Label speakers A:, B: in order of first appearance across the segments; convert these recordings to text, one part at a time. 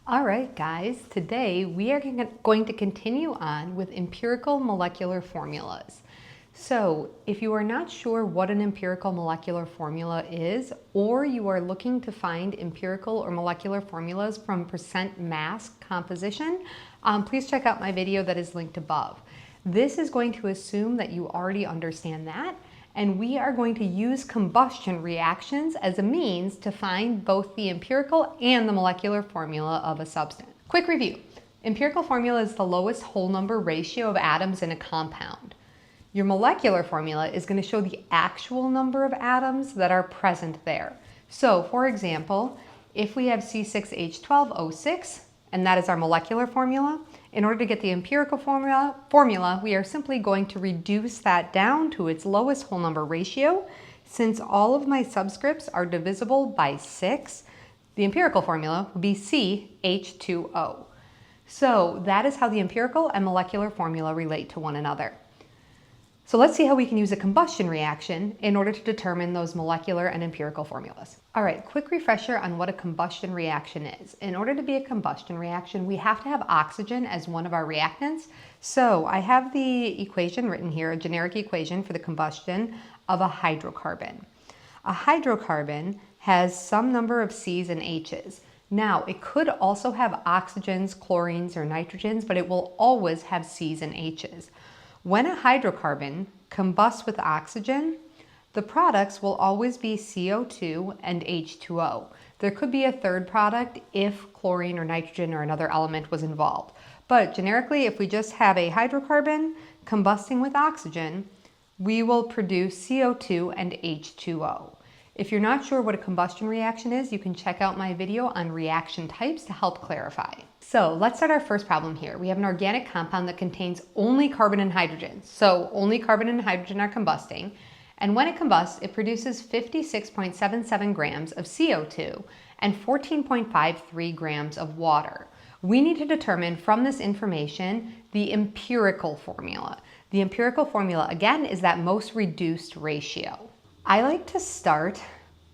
A: All right, guys, today we are going to continue on with empirical molecular formulas. So if you are not sure what an empirical molecular formula is, or you are looking to find empirical or molecular formulas from percent mass composition, please check out my video that is linked above. This is going to assume that you already understand that, and we are going to use combustion reactions as a means to find both the empirical and the molecular formula of a substance. Quick review. Empirical formula is the lowest whole number ratio of atoms in a compound. Your molecular formula is going to show the actual number of atoms that are present there. So, for example, if we have C₄H₅O6, and that is our molecular formula, in order to get the empirical formula, we are simply going to reduce that down to its lowest whole number ratio. Since all of my subscripts are divisible by 6, the empirical formula would be C₄H₅O. So that is how the empirical and molecular formula relate to one another. So let's see how we can use a combustion reaction in order to determine those molecular and empirical formulas. All right, quick refresher on what a combustion reaction is. In order to be a combustion reaction, we have to have oxygen as one of our reactants. So I have the equation written here, a generic equation for the combustion of a hydrocarbon. A hydrocarbon has some number of C's and H's. Now, it could also have oxygens, chlorines, or nitrogens, but it will always have C's and H's. When a hydrocarbon combusts with oxygen, the products will always be CO2 and H2O. There could be a third product if chlorine or nitrogen or another element was involved. But generically, if we just have a hydrocarbon combusting with oxygen, we will produce CO2 and H2O. If you're not sure what a combustion reaction is, you can check out my video on reaction types to help clarify. So let's start our first problem here. We have an organic compound that contains only carbon and hydrogen. So only carbon and hydrogen are combusting. And when it combusts, it produces 56.77 grams of CO2 and 14.53 grams of water. We need to determine from this information the empirical formula. The empirical formula, again, is that most reduced ratio. I like to start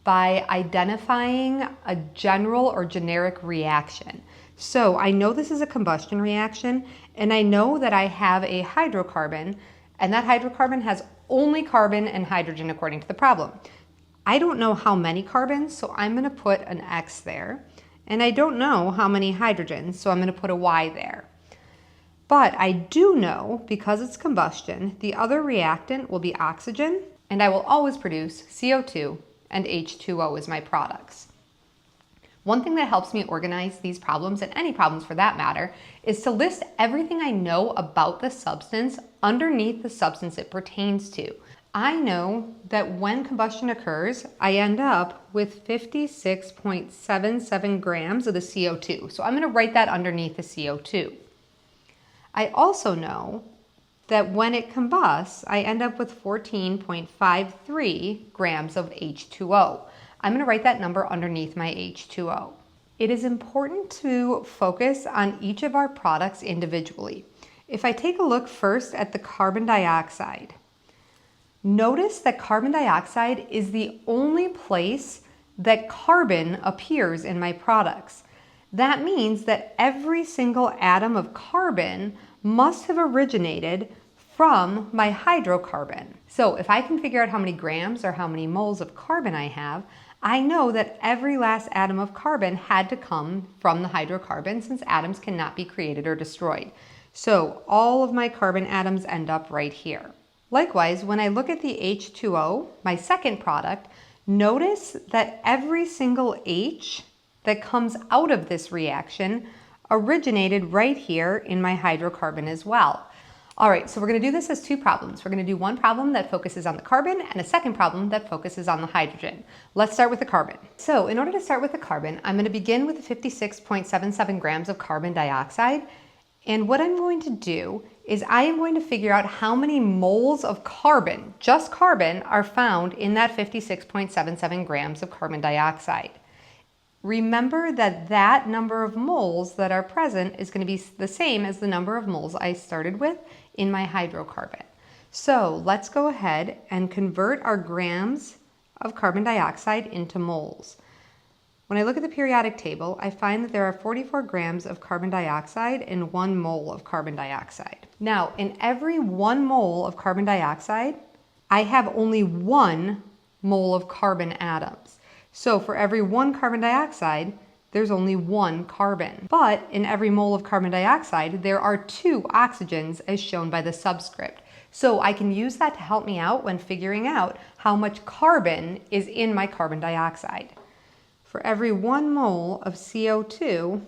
A: by identifying a general or generic reaction. So I know this is a combustion reaction, and I know that I have a hydrocarbon, and that hydrocarbon has only carbon and hydrogen according to the problem. I don't know how many carbons, so I'm going to put an X there, and I don't know how many hydrogens, so I'm going to put a Y there. But I do know, because it's combustion, the other reactant will be oxygen, and I will always produce CO2 and H2O as my products. One thing that helps me organize these problems, and any problems for that matter, is to list everything I know about the substance underneath the substance it pertains to. I know that when combustion occurs, I end up with 56.77 grams of the CO2. So I'm going to write that underneath the CO2. I also know that when it combusts, I end up with 14.53 grams of H2O. I'm going to write that number underneath my H2O. It is important to focus on each of our products individually. If I take a look first at the carbon dioxide, notice that carbon dioxide is the only place that carbon appears in my products. That means that every single atom of carbon must have originated from my hydrocarbon. So if I can figure out how many grams or how many moles of carbon I have, I know that every last atom of carbon had to come from the hydrocarbon, since atoms cannot be created or destroyed. So all of my carbon atoms end up right here. Likewise, when I look at the H2O, my second product, notice that every single H that comes out of this reaction originated right here in my hydrocarbon as well. All right, so we're going to do this as two problems. We're going to do one problem that focuses on the carbon and a second problem that focuses on the hydrogen. Let's start with the carbon. So in order to start with the carbon, I'm going to begin with the 56.77 grams of carbon dioxide. And what I'm going to do is I am going to figure out how many moles of carbon, just carbon, are found in that 56.77 grams of carbon dioxide. Remember that that number of moles that are present is going to be the same as the number of moles I started with in my hydrocarbon. So let's go ahead and convert our grams of carbon dioxide into moles. When I look at the periodic table, I find that there are 44 grams of carbon dioxide and 1 mole of carbon dioxide. Now, in every 1 mole of carbon dioxide, I have only 1 mole of carbon atoms. So for every 1 carbon dioxide, there's only 1 carbon. But in every mole of carbon dioxide, there are 2 oxygens as shown by the subscript. So I can use that to help me out when figuring out how much carbon is in my carbon dioxide. For every 1 mole of CO2,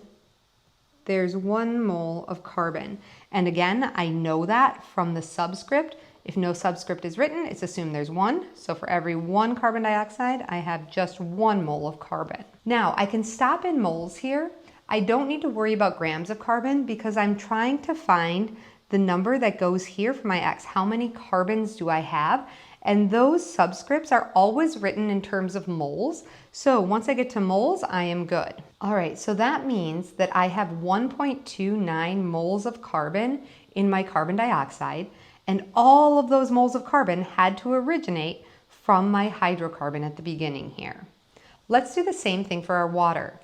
A: there's 1 mole of carbon. And again, I know that from the subscript. If no subscript is written, it's assumed there's 1. So for every 1 carbon dioxide, I have just 1 mole of carbon. Now, I can stop in moles here. I don't need to worry about grams of carbon because I'm trying to find the number that goes here for my x. How many carbons do I have? And those subscripts are always written in terms of moles. So once I get to moles, I am good. All right, so that means that I have 1.29 moles of carbon in my carbon dioxide, and all of those moles of carbon had to originate from my hydrocarbon at the beginning here. Let's do the same thing for our water.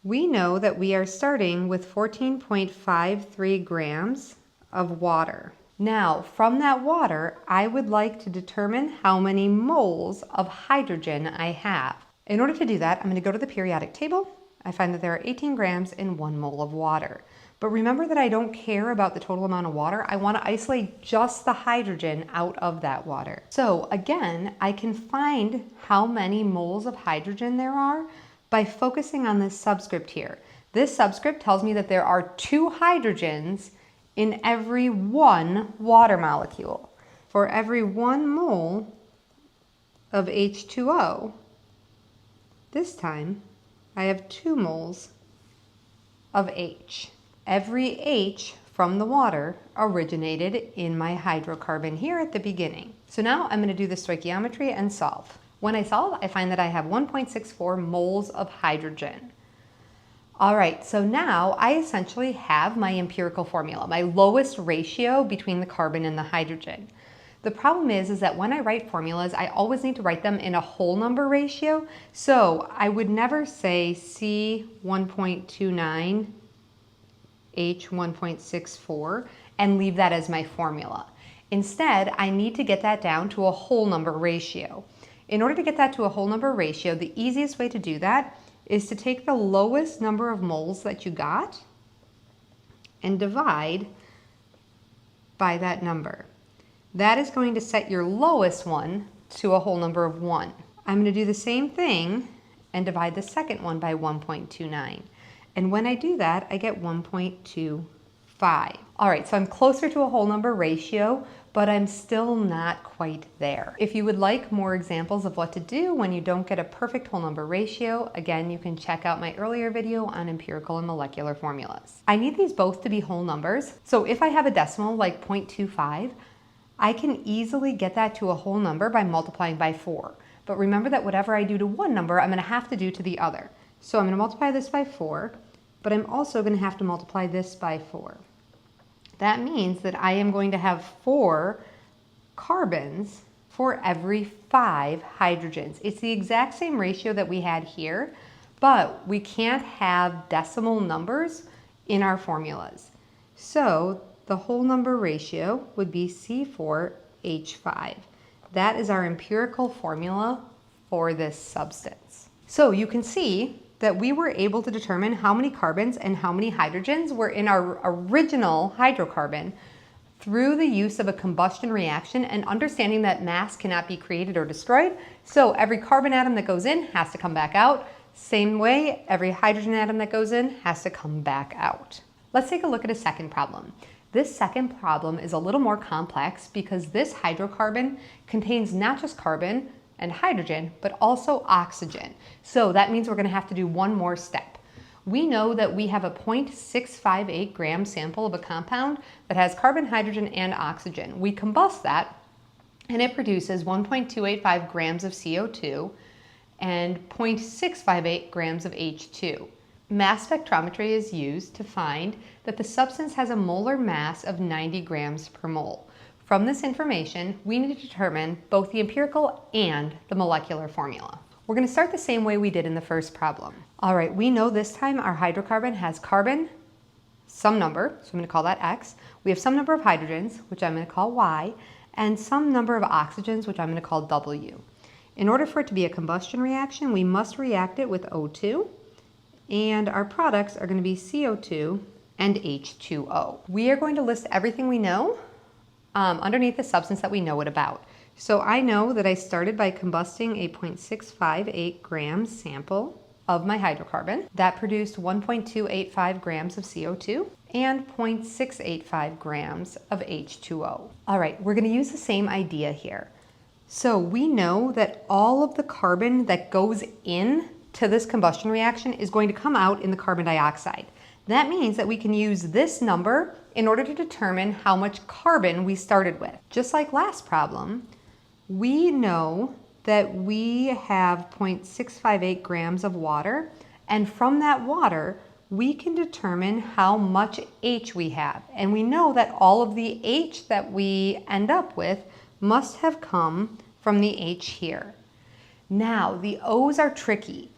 A: We know that we are starting with 14.53 grams of water. Now, from that water, I would like to determine how many moles of hydrogen I have. In order to do that, I'm going to go to the periodic table. I find that there are 18 grams in 1 mole of water. But remember that I don't care about the total amount of water. I want to isolate just the hydrogen out of that water. So again, I can find how many moles of hydrogen there are by focusing on this subscript here. This subscript tells me that there are 2 hydrogens in every 1 water molecule. For every 1 mole of H2O, this time I have 2 moles of H. Every H from the water originated in my hydrocarbon here at the beginning. So now I'm going to do the stoichiometry and solve. When I solve, I find that I have 1.64 moles of hydrogen. All right, so now I essentially have my empirical formula, my lowest ratio between the carbon and the hydrogen. The problem is that when I write formulas, I always need to write them in a whole number ratio. So I would never say C1.29 H 1.64 and leave that as my formula. Instead, I need to get that down to a whole number ratio. In order to get that to a whole number ratio, the easiest way to do that is to take the lowest number of moles that you got and divide by that number. That is going to set your lowest one to a whole number of 1. I'm going to do the same thing and divide the second one by 1.29. And when I do that, I get 1.25. All right, so I'm closer to a whole number ratio, but I'm still not quite there. If you would like more examples of what to do when you don't get a perfect whole number ratio, again, you can check out my earlier video on empirical and molecular formulas. I need these both to be whole numbers. So if I have a decimal like 0.25, I can easily get that to a whole number by multiplying by 4. But remember that whatever I do to one number, I'm going to have to do to the other. So I'm going to multiply this by 4, but I'm also going to have to multiply this by 4. That means that I am going to have 4 carbons for every 5 hydrogens. It's the exact same ratio that we had here, but we can't have decimal numbers in our formulas. So the whole number ratio would be C₄H₅. That is our empirical formula for this substance. So you can see that we were able to determine how many carbons and how many hydrogens were in our original hydrocarbon through the use of a combustion reaction and understanding that mass cannot be created or destroyed. So every carbon atom that goes in has to come back out. Same way, every hydrogen atom that goes in has to come back out. Let's take a look at a second problem. This second problem is a little more complex because this hydrocarbon contains not just carbon and hydrogen, but also oxygen. So that means we're going to have to do one more step. We know that we have a 0.658 gram sample of a compound that has carbon, hydrogen, and oxygen. We combust that, and it produces 1.285 grams of CO2 and 0.658 grams of H2. Mass spectrometry is used to find that the substance has a molar mass of 90 grams per mole. From this information, we need to determine both the empirical and the molecular formula. We're going to start the same way we did in the first problem. All right, we know this time our hydrocarbon has carbon, some number, so I'm going to call that X. We have some number of hydrogens, which I'm going to call Y, and some number of oxygens, which I'm going to call W. In order for it to be a combustion reaction, we must react it with O2, and our products are going to be CO2 and H2O. We are going to list everything we know underneath the substance that we know it about. So I know that I started by combusting a 0.658 grams sample of my hydrocarbon. That produced 1.285 grams of CO2 and 0.685 grams of H2O. All right, we're going to use the same idea here. So we know that all of the carbon that goes in to this combustion reaction is going to come out in the carbon dioxide. That means that we can use this number in order to determine how much carbon we started with. Just like last problem, we know that we have 0.658 grams of water, and from that water, we can determine how much H we have. And we know that all of the H that we end up with must have come from the H here. Now, the O's are tricky.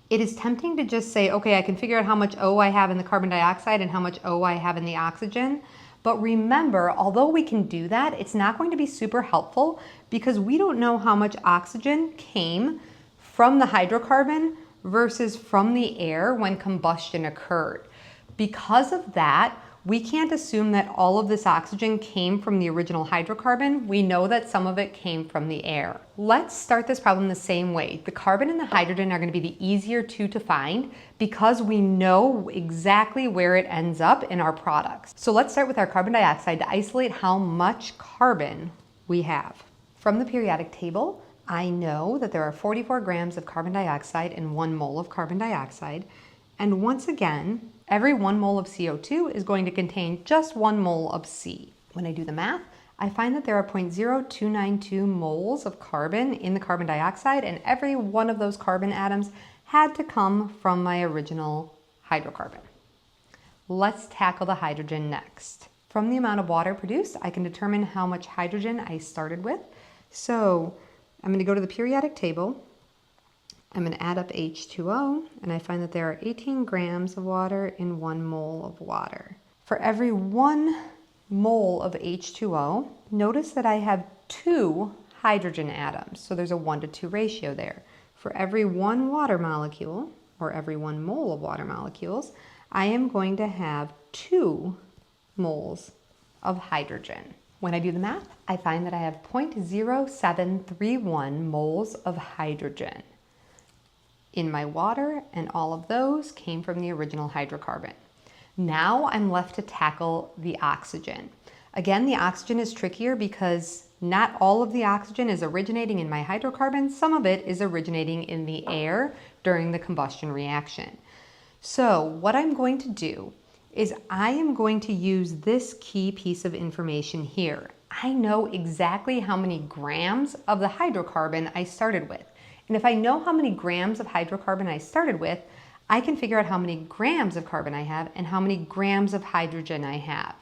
A: It is tempting to just say, okay, I can figure out how much O I have in the carbon dioxide and how much O I have in the oxygen. But remember, although we can do that, it's not going to be super helpful because we don't know how much oxygen came from the hydrocarbon versus from the air when combustion occurred. Because of that, we can't assume that all of this oxygen came from the original hydrocarbon. We know that some of it came from the air. Let's start this problem the same way. The carbon and the hydrogen are going to be the easier two to find because we know exactly where it ends up in our products. So let's start with our carbon dioxide to isolate how much carbon we have. From the periodic table, I know that there are 44 grams of carbon dioxide and 1 mole of carbon dioxide. And once again, every 1 mole of CO2 is going to contain just 1 mole of C. When I do the math, I find that there are 0.0292 moles of carbon in the carbon dioxide, and every one of those carbon atoms had to come from my original hydrocarbon. Let's tackle the hydrogen next. From the amount of water produced, I can determine how much hydrogen I started with. So I'm going to go to the periodic table. I'm going to add up H2O, and I find that there are 18 grams of water in 1 mole of water. For every 1 mole of H2O, notice that I have 2 hydrogen atoms, so there's a 1-to-2 ratio there. For every 1 water molecule, or every 1 mole of water molecules, I am going to have 2 moles of hydrogen. When I do the math, I find that I have 0.0731 moles of hydrogen in my water, and all of those came from the original hydrocarbon. Now I'm left to tackle the oxygen. Again, the oxygen is trickier because not all of the oxygen is originating in my hydrocarbon. Some of it is originating in the air during the combustion reaction. So what I'm going to do is I am going to use this key piece of information here. I know exactly how many grams of the hydrocarbon I started with. And if I know how many grams of hydrocarbon I started with, I can figure out how many grams of carbon I have and how many grams of hydrogen I have.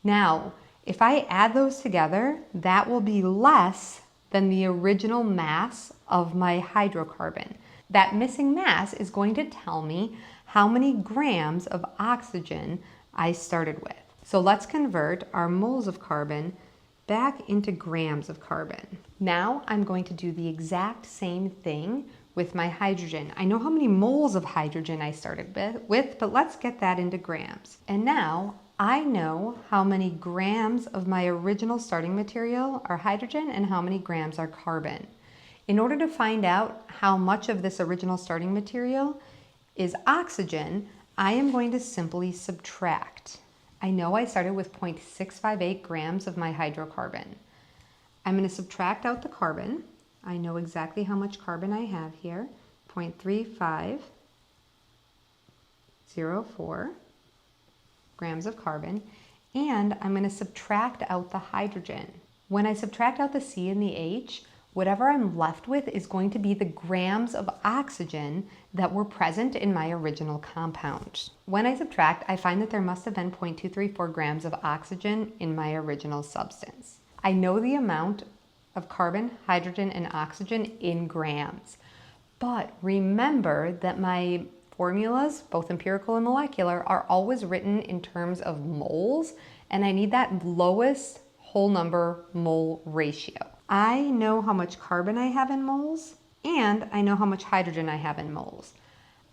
A: Now, if I add those together, that will be less than the original mass of my hydrocarbon. That missing mass is going to tell me how many grams of oxygen I started with. So let's convert our moles of carbon back into grams of carbon. Now I'm going to do the exact same thing with my hydrogen. I know how many moles of hydrogen I started with, but let's get that into grams. And now I know how many grams of my original starting material are hydrogen and how many grams are carbon. In order to find out how much of this original starting material is oxygen, I am going to simply subtract. I know I started with 0.658 grams of my hydrocarbon. I'm going to subtract out the carbon. I know exactly how much carbon I have here, 0.3504 grams of carbon, and I'm going to subtract out the hydrogen. When I subtract out the C and the H, whatever I'm left with is going to be the grams of oxygen that were present in my original compound. When I subtract, I find that there must have been 0.234 grams of oxygen in my original substance. I know the amount of carbon, hydrogen, and oxygen in grams. But remember that my formulas, both empirical and molecular, are always written in terms of moles, and I need that lowest whole number mole ratio. I know how much carbon I have in moles, and I know how much hydrogen I have in moles.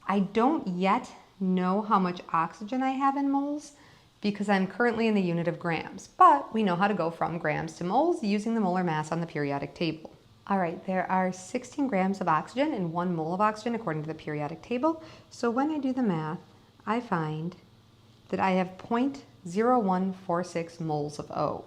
A: I don't yet know how much oxygen I have in moles because I'm currently in the unit of grams, but we know how to go from grams to moles using the molar mass on the periodic table. All right, there are 16 grams of oxygen and 1 mole of oxygen according to the periodic table. So when I do the math, I find that I have 0.0146 moles of O.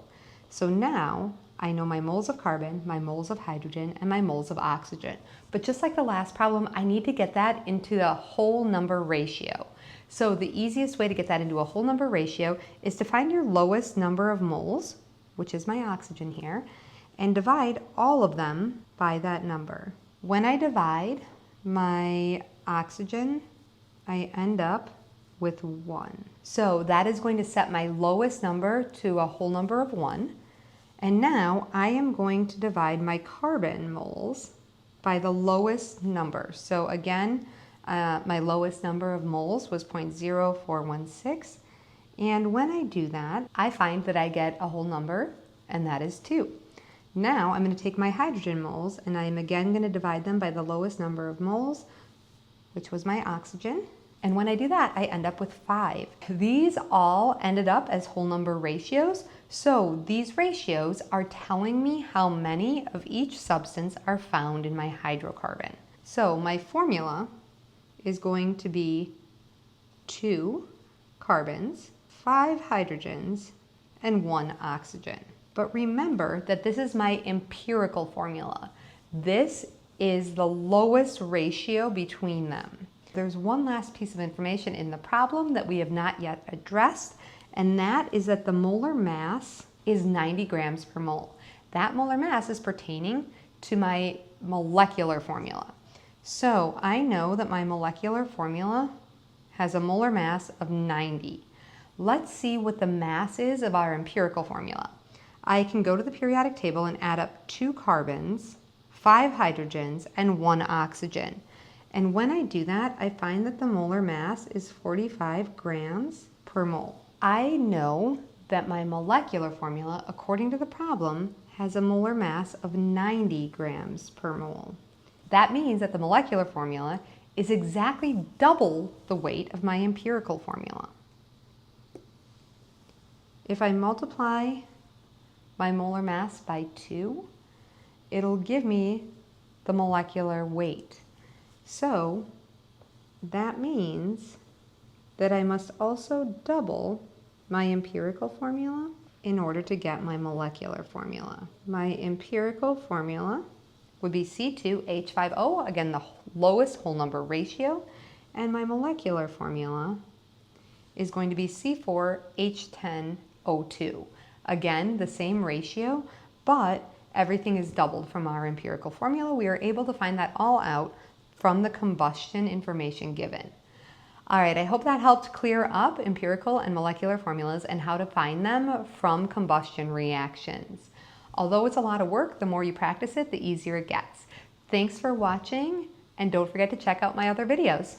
A: So now I know my moles of carbon, my moles of hydrogen, and my moles of oxygen. But just like the last problem, I need to get that into a whole number ratio. So the easiest way to get that into a whole number ratio is to find your lowest number of moles, which is my oxygen here, and divide all of them by that number. When I divide my oxygen, I end up with 1. So that is going to set my lowest number to a whole number of 1. And now I am going to divide my carbon moles by the lowest number. So again, my lowest number of moles was 0.0416. And when I do that, I find that I get a whole number, and that is 2. Now I'm going to take my hydrogen moles, and I'm again going to divide them by the lowest number of moles, which was my oxygen. And when I do that, I end up with 5. These all ended up as whole number ratios. So these ratios are telling me how many of each substance are found in my hydrocarbon. So my formula is going to be 2 carbons, 5 hydrogens, and 1 oxygen. But remember that this is my empirical formula. This is the lowest ratio between them. There's one last piece of information in the problem that we have not yet addressed, and that is that the molar mass is 90 grams per mole. That molar mass is pertaining to my molecular formula. So I know that my molecular formula has a molar mass of 90. Let's see what the mass is of our empirical formula. I can go to the periodic table and add up 2 carbons, 5 hydrogens, and 1 oxygen. And when I do that, I find that the molar mass is 45 grams per mole. I know that my molecular formula, according to the problem, has a molar mass of 90 grams per mole. That means that the molecular formula is exactly double the weight of my empirical formula. If I multiply my molar mass by 2, it'll give me the molecular weight. So that means that I must also double my empirical formula in order to get my molecular formula. My empirical formula would be C₂H₅O, again the lowest whole number ratio, and my molecular formula is going to be C₄H₅O2. Again, the same ratio, but everything is doubled from our empirical formula. We are able to find that all out from the combustion information given. All right, I hope that helped clear up empirical and molecular formulas and how to find them from combustion reactions. Although it's a lot of work, the more you practice it, the easier it gets. Thanks for watching, and don't forget to check out my other videos.